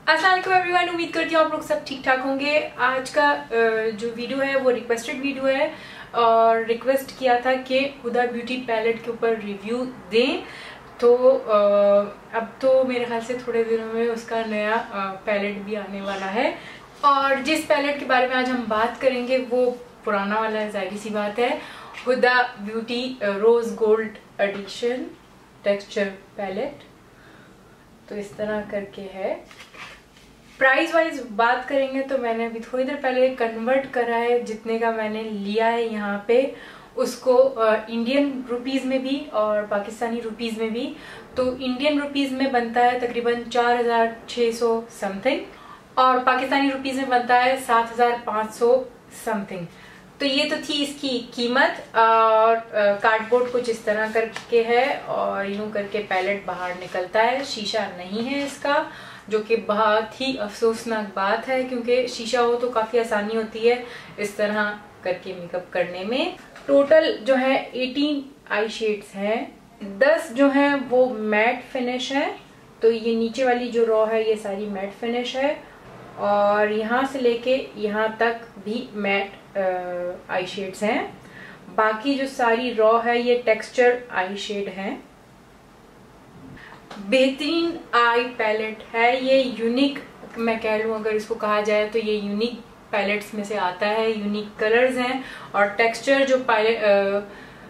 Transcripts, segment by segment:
अस्सलाम वालेकुम एवरीवन, उम्मीद करती हूँ आप लोग सब ठीक ठाक होंगे। आज का जो वीडियो है वो रिक्वेस्टेड वीडियो है और रिक्वेस्ट किया था कि हुदा ब्यूटी पैलेट के ऊपर रिव्यू दें। तो अब तो मेरे ख्याल से थोड़े दिनों में उसका नया पैलेट भी आने वाला है और जिस पैलेट के बारे में आज हम बात करेंगे वो पुराना वाला है, जाहिर सी बात है। Huda beauty rose gold edition texture palette, तो इस तरह करके है। प्राइस वाइज बात करेंगे तो मैंने अभी थोड़ी देर पहले कन्वर्ट करा है, जितने का मैंने लिया है यहाँ पे उसको इंडियन रुपीस में भी और पाकिस्तानी रुपीस में भी। तो इंडियन रुपीस में बनता है तकरीबन 4600 समथिंग और पाकिस्तानी रुपीस में बनता है 7500 समथिंग। तो ये तो थी इसकी कीमत। और कार्डबोर्ड कुछ इस तरह करके है और यूं करके पैलेट बाहर निकलता है। शीशा नहीं है इसका, जो कि बहुत ही अफसोसनाक बात है क्योंकि शीशा हो तो काफी आसानी होती है इस तरह करके मेकअप करने में। टोटल जो है 18 आई शेड्स हैं। 10 जो है वो मैट फिनिश है, तो ये नीचे वाली जो रॉ है ये सारी मैट फिनिश है और यहाँ से लेके यहाँ तक भी मैट आई शेड्स हैं। बाकी जो सारी रॉ है ये टेक्सचर आई शेड हैं। बेहतरीन आई पैलेट है ये, यूनिक मैं कह लूँ अगर इसको कहा जाए तो ये यूनिक पैलेट्स में से आता है। यूनिक कलर्स हैं और टेक्सचर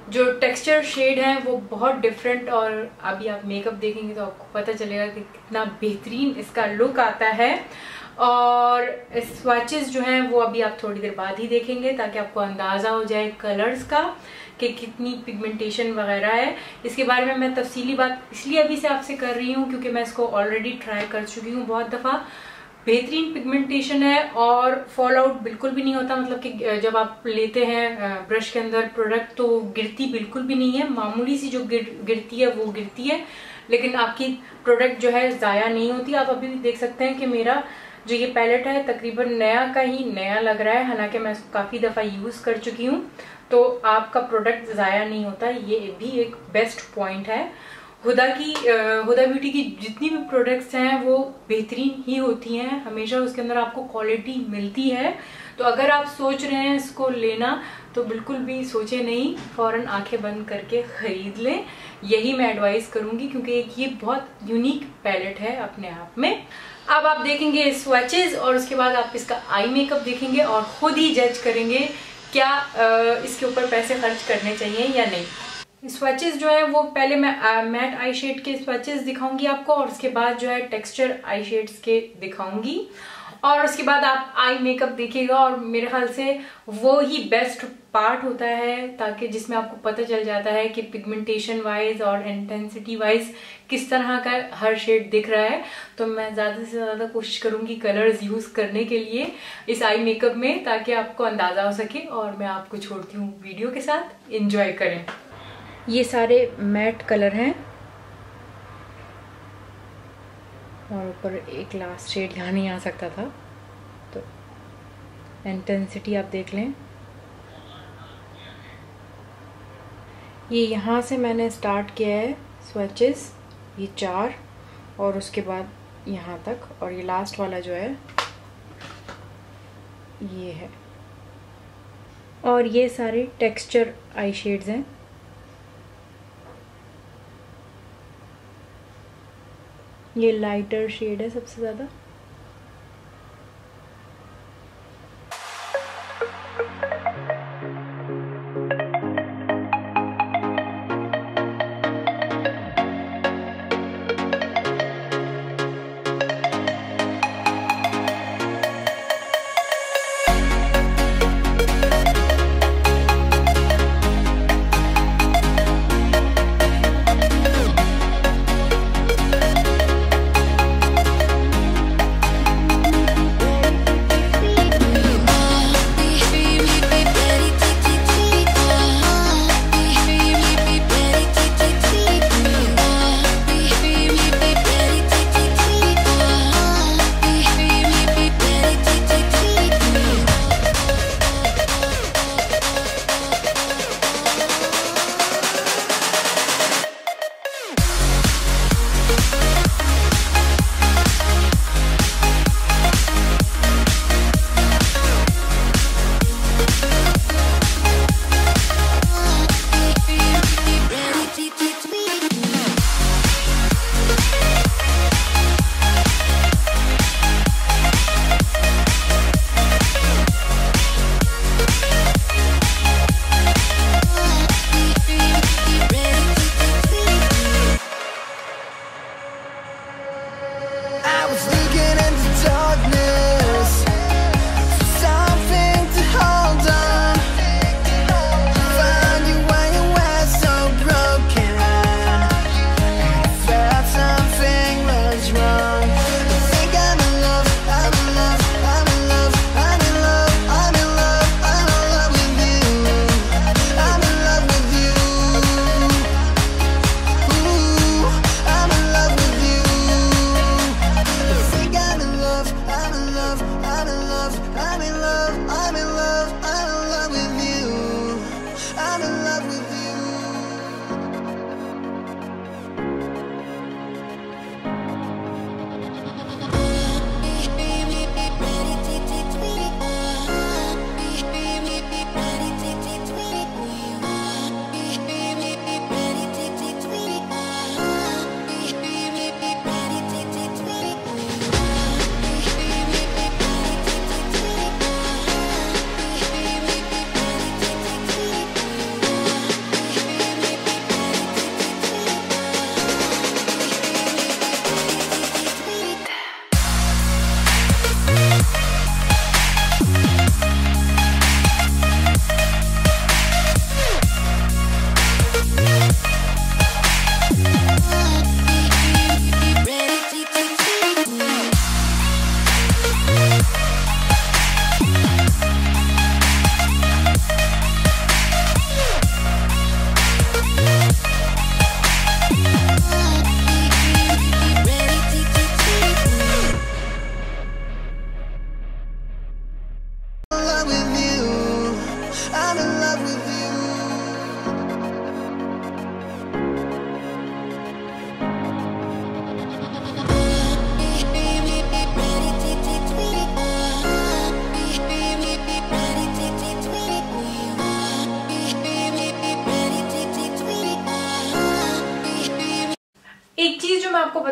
जो टेक्सचर शेड है वो बहुत डिफरेंट। और अभी आप मेकअप देखेंगे तो आपको पता चलेगा कि कितना बेहतरीन इसका लुक आता है। और स्वैचेस जो हैं वो अभी आप थोड़ी देर बाद ही देखेंगे ताकि आपको अंदाजा हो जाए कलर्स का कि कितनी पिगमेंटेशन वगैरह है। इसके बारे में मैं तफसीली बात इसलिए अभी से आपसे कर रही हूँ क्योंकि मैं इसको ऑलरेडी ट्राई कर चुकी हूँ बहुत दफ़ा। बेहतरीन पिगमेंटेशन है और फॉल आउट बिल्कुल भी नहीं होता, मतलब कि जब आप लेते हैं ब्रश के अंदर प्रोडक्ट तो गिरती बिल्कुल भी नहीं है। मामूली सी जो गिरती है वो गिरती है, लेकिन आपकी प्रोडक्ट जो है ज़ाया नहीं होती। आप अभी भी देख सकते हैं कि मेरा जो ये पैलेट है तकरीबन नया का ही नया लग रहा है, हालांकि मैं इसको काफ़ी दफ़ा यूज़ कर चुकी हूँ। तो आपका प्रोडक्ट ज़ाया नहीं होता, ये भी एक बेस्ट पॉइंट है। हुदा ब्यूटी की जितनी भी प्रोडक्ट्स हैं वो बेहतरीन ही होती हैं, हमेशा उसके अंदर आपको क्वालिटी मिलती है। तो अगर आप सोच रहे हैं इसको लेना तो बिल्कुल भी सोचे नहीं, फौरन आंखें बंद करके ख़रीद लें, यही मैं एडवाइस करूँगी क्योंकि ये बहुत यूनिक पैलेट है अपने आप में। अब आप देखेंगे स्वैचेस और उसके बाद आप इसका आई मेकअप देखेंगे और खुद ही जज करेंगे क्या इसके ऊपर पैसे खर्च करने चाहिए या नहीं। स्वैचेस जो है वो पहले मैं मैट आई शेड के स्वैचेस दिखाऊंगी आपको और उसके बाद जो है टेक्सचर आई शेड्स के दिखाऊंगी और उसके बाद आप आई मेकअप देखिएगा। और मेरे ख्याल से वो ही बेस्ट पार्ट होता है ताकि जिसमें आपको पता चल जाता है कि पिगमेंटेशन वाइज और इंटेंसिटी वाइज किस तरह का हर शेड दिख रहा है। तो मैं ज़्यादा से ज़्यादा कोशिश करूँगी कलर्स यूज़ करने के लिए इस आई मेकअप में ताकि आपको अंदाज़ा हो सके। और मैं आपको छोड़ती हूँ वीडियो के साथ, इंजॉय करें। ये सारे मैट कलर हैं और ऊपर एक लास्ट शेड यहाँ नहीं आ सकता था, तो इंटेंसिटी आप देख लें। ये यहाँ से मैंने स्टार्ट किया है स्वैचेस, ये 4 और उसके बाद यहाँ तक, और ये लास्ट वाला जो है ये है। और ये सारे टेक्सचर आई शेड्स हैं। ये लाइटर शेड है सबसे ज़्यादा।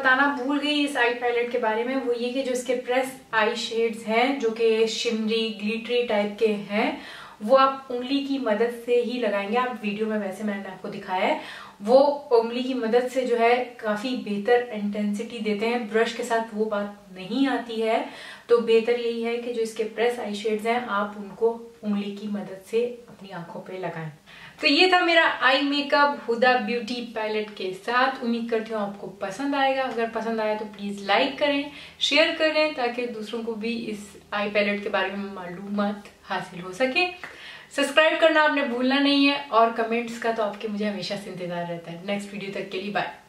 बताना भूल गई इस आई पैलेट के बारे में, वो ये कि जो इसके प्रेस आई शेड्स हैं जो कि शिमरी ग्लिटरी टाइप के हैं, वो आप उंगली की मदद से ही लगाएंगे। आप वीडियो में वैसे मैंने आपको दिखाया है, वो उंगली की मदद से जो है काफी बेहतर इंटेंसिटी देते हैं, ब्रश के साथ वो बात नहीं आती है। तो बेहतर यही है कि जो इसके प्रेस आई शेड्स हैं आप उनको उंगली की मदद से अपनी आंखों पे लगाएं। तो ये था मेरा eye makeup Huda Beauty palette के साथ। उम्मीद करती हूँ आपको पसंद आएगा। अगर पसंद आया तो प्लीज लाइक करें, शेयर करें, ताकि दूसरों को भी इस आई पैलेट के बारे में मालूमात हासिल हो सके। सब्सक्राइब करना आपने भूलना नहीं है, और कमेंट्स का तो आपके मुझे हमेशा से इंतजार रहता है। नेक्स्ट वीडियो तक के लिए बाय।